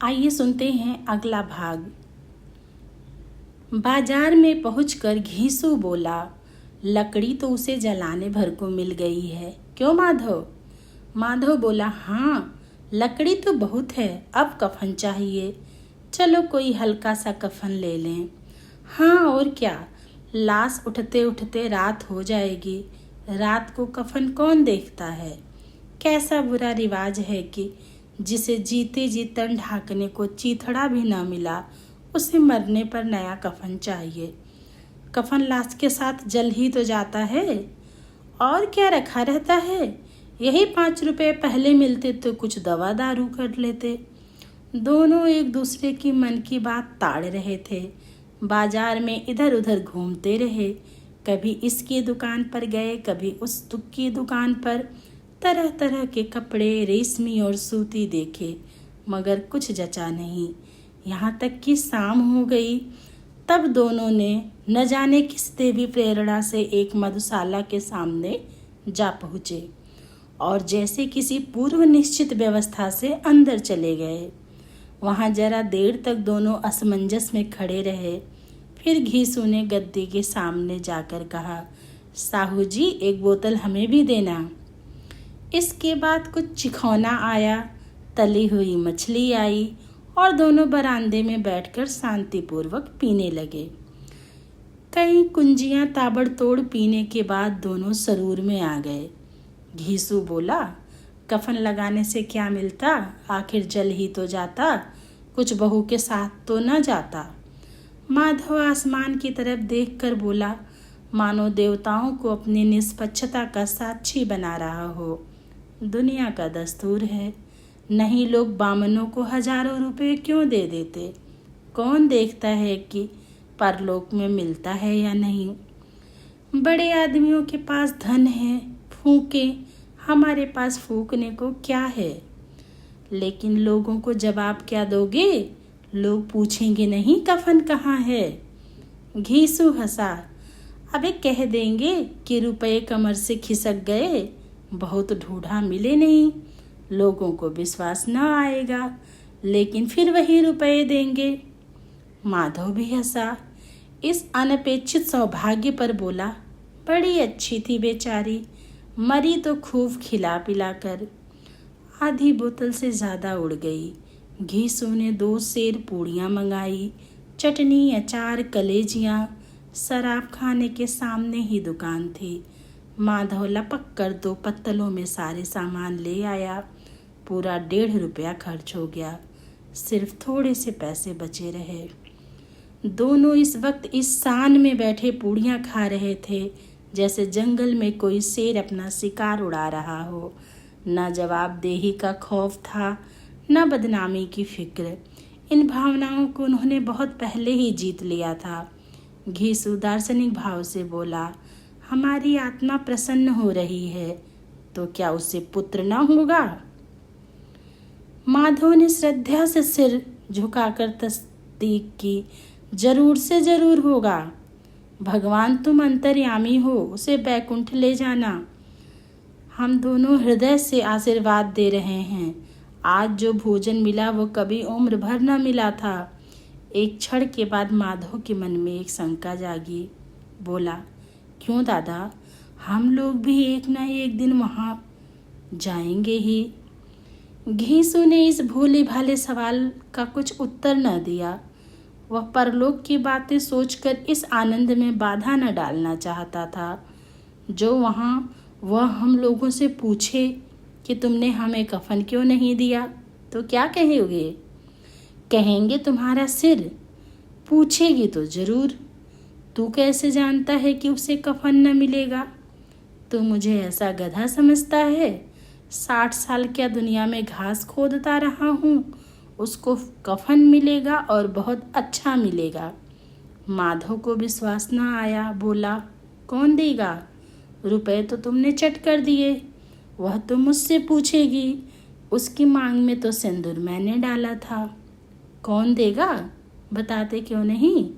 आइए सुनते हैं अगला भाग। बाजार में पहुंचकर घीसू बोला, लकड़ी तो उसे जलाने भर को मिल गई है, क्यों माधव? माधव बोला, हाँ लकड़ी तो बहुत है, अब कफन चाहिए। चलो कोई हल्का सा कफन ले लें। हाँ और क्या, लाश उठते उठते रात हो जाएगी, रात को कफन कौन देखता है। कैसा बुरा रिवाज है कि जिसे जीते जी तन ढाकने को चीथड़ा भी न मिला, उसे मरने पर नया कफन चाहिए। कफन लाश के साथ जल ही तो जाता है, और क्या रखा रहता है। यही 5 रुपए पहले मिलते तो कुछ दवा दारू कर लेते। दोनों एक दूसरे की मन की बात ताड़ रहे थे। बाजार में इधर उधर घूमते रहे, कभी इसकी दुकान पर गए, कभी उस की दुकान पर। तरह तरह के कपड़े, रेशमी और सूती देखे, मगर कुछ जचा नहीं। यहाँ तक कि शाम हो गई। तब दोनों ने न जाने किस देवी प्रेरणा से एक मधुशाला के सामने जा पहुँचे और जैसे किसी पूर्व निश्चित व्यवस्था से अंदर चले गए। वहाँ जरा देर तक दोनों असमंजस में खड़े रहे। फिर घीसू ने गद्दी के सामने जाकर कहा, साहू जी एक बोतल हमें भी देना। इसके बाद कुछ चिखौना आया, तली हुई मछली आई और दोनों बरामदे में बैठकर शांतिपूर्वक पीने लगे। कई कुंजियां ताबड़तोड़ पीने के बाद दोनों सरूर में आ गए। घीसू बोला, कफन लगाने से क्या मिलता, आखिर जल ही तो जाता, कुछ बहू के साथ तो न जाता। माधव आसमान की तरफ देखकर बोला, मानो देवताओं को अपनी निष्पक्षता का साक्षी बना रहा हो। दुनिया का दस्तूर है, नहीं लोग बामनों को हजारों रुपए क्यों दे देते। कौन देखता है कि परलोक में मिलता है या नहीं। बड़े आदमियों के पास धन है, फूके, हमारे पास फूकने को क्या है। लेकिन लोगों को जवाब क्या दोगे? लोग पूछेंगे नहीं कफन कहाँ है। घीसू हंसा, अबे कह देंगे कि रुपए कमर से खिसक गए, बहुत ढूंढा मिले नहीं। लोगों को विश्वास न आएगा, लेकिन फिर वही रुपए देंगे। माधव भी हंसा। इस अनपेक्षित सौभाग्य पर बोला, बड़ी अच्छी थी बेचारी, मरी तो खूब खिला पिला कर। आधी बोतल से ज़्यादा उड़ गई। घीसू ने 2 सेर पूड़ियाँ मंगाई, चटनी, अचार, कलेजियाँ। शराब खाने के सामने ही दुकान थी। माधव लपक कर 2 पत्तलों में सारे सामान ले आया। पूरा 1.5 रुपया खर्च हो गया, सिर्फ थोड़े से पैसे बचे रहे। दोनों इस वक्त इस शान में बैठे पूड़ियाँ खा रहे थे जैसे जंगल में कोई शेर अपना शिकार उड़ा रहा हो। न जवाबदेही का खौफ था, न बदनामी की फिक्र। इन भावनाओं को उन्होंने बहुत पहले ही जीत लिया था। घीसू दार्शनिक भाव से बोला, हमारी आत्मा प्रसन्न हो रही है तो क्या उससे पुत्र न होगा? माधव ने श्रद्धा से सिर झुकाकर तस्दीक की, जरूर से जरूर होगा। भगवान तुम अंतर्यामी हो, उसे बैकुंठ ले जाना। हम दोनों हृदय से आशीर्वाद दे रहे हैं। आज जो भोजन मिला वो कभी उम्र भर न मिला था। एक क्षण के बाद माधव के मन में एक शंका जागी। बोला, क्यों दादा, हम लोग भी एक न एक दिन वहाँ जाएंगे ही। घीसू ने इस भोले भाले सवाल का कुछ उत्तर न दिया। वह परलोक की बातें सोचकर इस आनंद में बाधा न डालना चाहता था। जो वहाँ वह हम लोगों से पूछे कि तुमने हमें कफन क्यों नहीं दिया, तो क्या कहोगे? कहेंगे तुम्हारा सिर। पूछेगी तो जरूर, तू कैसे जानता है कि उसे कफन न मिलेगा? तू मुझे ऐसा गधा समझता है? 60 साल क्या दुनिया में घास खोदता रहा हूँ, उसको कफन मिलेगा और बहुत अच्छा मिलेगा। माधव को विश्वास न आया। बोला, कौन देगा? रुपए तो तुमने चट कर दिए, वह तो मुझसे पूछेगी। उसकी मांग में तो सिंदूर मैंने डाला था। कौन देगा? बताते क्यों नहीं?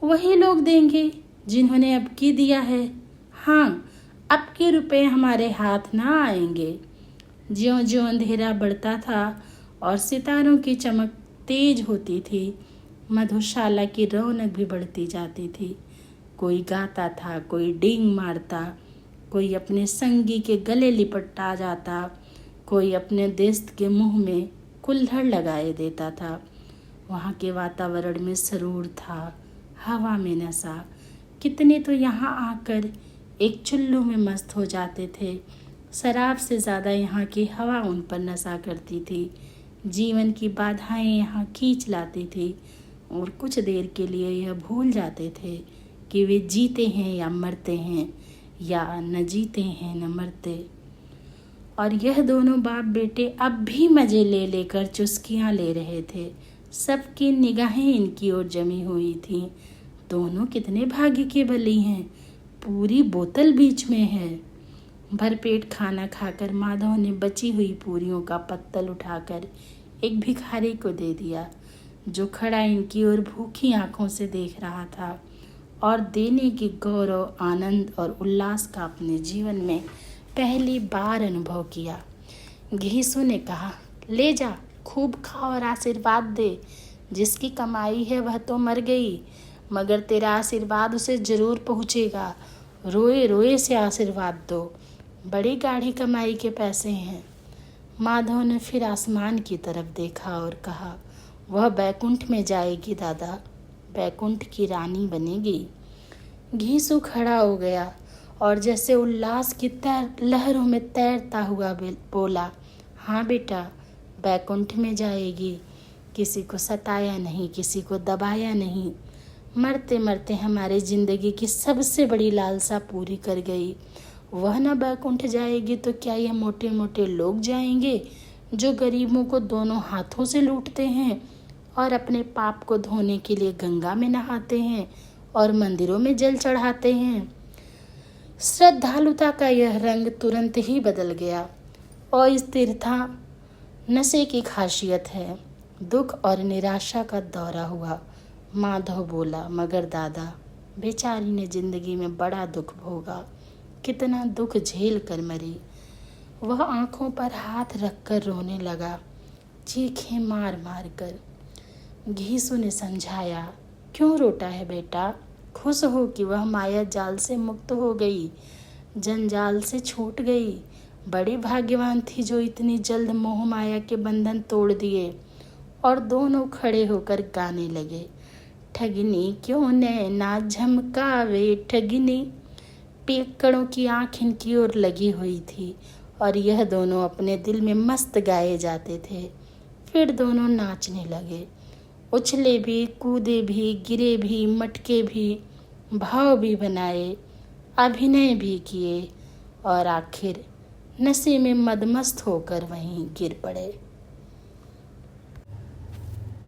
वही लोग देंगे जिन्होंने अब की दिया है। हाँ, अब के रुपए हमारे हाथ ना आएंगे। ज्यों ज्यों अंधेरा बढ़ता था और सितारों की चमक तेज होती थी। मधुशाला की रौनक भी बढ़ती जाती थी। कोई गाता था, कोई डींग मारता, कोई अपने संगी के गले लिपटा जाता, कोई अपने दोस्त के मुंह में कुल्हड़ लगाए देता था। वहाँ के वातावरण में सरूर था, हवा में नशा। कितने तो यहाँ आकर एक चुल्लू में मस्त हो जाते थे। शराब से ज़्यादा यहाँ की हवा उन पर नशा करती थी। जीवन की बाधाएं यहाँ खींच लाती थी और कुछ देर के लिए यह भूल जाते थे कि वे जीते हैं या मरते हैं, या न जीते हैं न मरते। और यह दोनों बाप बेटे अब भी मज़े ले लेकर चुस्कियाँ ले रहे थे। सबकी निगाहें इनकी ओर जमी हुई थीं। दोनों कितने भाग्य के बली हैं, पूरी बोतल बीच में है। भरपेट खाना खाकर माधव ने बची हुई पूरियों का पत्तल उठाकर एक भिखारी को दे दिया, जो खड़ा इनकी ओर भूखी आंखों से देख रहा था और देने की गौरव, आनंद और उल्लास का अपने जीवन में पहली बार अनुभव किया। घीसू ने कहा, ले जा, खूब खा और आशीर्वाद दे। जिसकी कमाई है वह तो मर गई, मगर तेरा आशीर्वाद उसे जरूर पहुँचेगा। रोए रोए से आशीर्वाद दो, बड़ी गाढ़ी कमाई के पैसे हैं। माधव ने फिर आसमान की तरफ देखा और कहा, वह बैकुंठ में जाएगी दादा, बैकुंठ की रानी बनेगी। घीसू खड़ा हो गया और जैसे उल्लास की लहरों में तैरता हुआ बोला, हाँ बेटा, बैकुंठ में जाएगी। किसी को सताया नहीं, किसी को दबाया नहीं। मरते मरते हमारे ज़िंदगी की सबसे बड़ी लालसा पूरी कर गई। वह न बैकुंठ जाएगी तो क्या यह मोटे मोटे लोग जाएंगे, जो गरीबों को दोनों हाथों से लूटते हैं और अपने पाप को धोने के लिए गंगा में नहाते हैं और मंदिरों में जल चढ़ाते हैं। श्रद्धालुता का यह रंग तुरंत ही बदल गया और स्थिरता नशे की खासियत है। दुख और निराशा का दौरा हुआ। माधव बोला, मगर दादा, बेचारी ने जिंदगी में बड़ा दुख भोगा, कितना दुख झेल कर मरी। वह आंखों पर हाथ रखकर रोने लगा, चीखें मार मार कर। घीसू ने समझाया, क्यों रोता है बेटा, खुश हो कि वह माया जाल से मुक्त हो गई, जंजाल से छूट गई। बड़ी भाग्यवान थी जो इतनी जल्द मोह माया के बंधन तोड़ दिए। और दोनों खड़े होकर गाने लगे, ठगनी क्यों नैना झमकावे ठगनी। पियक्कड़ों की आँख इनकी ओर लगी हुई थी और यह दोनों अपने दिल में मस्त गाए जाते थे। फिर दोनों नाचने लगे, उछले भी, कूदे भी, गिरे भी, मटके भी, भाव भी बनाए, अभिनय भी किए और आखिर नशे में मदमस्त होकर वहीं गिर पड़े।